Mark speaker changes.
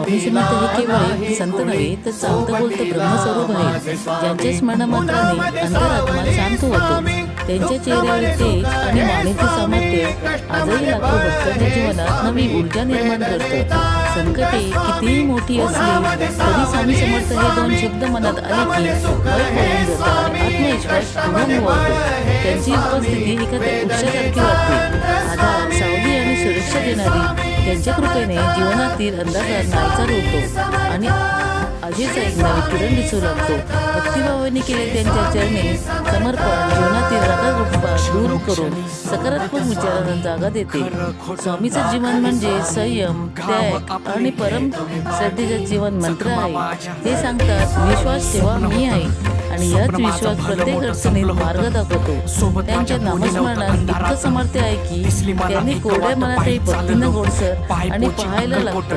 Speaker 1: स्वामी समर्थ हे केवळ एक संत नव्हे तर चालतं बोलतं ब्रह्मस्वरूप आहे, ज्यांच्या स्मरणामात्राने अंतरात्मा शांत होतो. त्यांच्या चेहऱ्यावर तेज आणि मानेचे सामर्थ्य आजही लाखो भक्तांच्या जीवनात नवी ऊर्जा निर्माण करतं. संकटे कितीही मोठी असली तरी स्वामी समर्थ हे दोन शब्द मनात आले की भय पळून जातं आणि आत्मविश्वास पुन्हा वाढतो. त्यांची उपस्थिती एखाद्या वृक्षासारखी वाटते, आधार, सावली आणि सुरक्षा देणारी. त्यांच्या कृपेने जीवनातील अंधकार नाहीसा होतो आणि आजीचा एक नवी किरण दिसू लागतो. भक्तिभावाने केले त्यांच्या चरणी समर्पण जीवनातील रागारूपा दूर करून सकारात्मक विचारांना जागा देते. स्वामीचं जीवन म्हणजे संयम, त्याग आणि परम श्रद्धेचं जीवन मंत्र आहे. ते सांगतात, विश्वास ठेवा, मी आहे, आणि याच विश्वास प्रत्येक अडचणीत मार्ग दाखवतो. त्यांच्या नामस्मरणात इतकं समर्थ आहे की त्यांनी कोरड्या मनातही भक्तीनं गोडसर आणि पाहायला लागतं.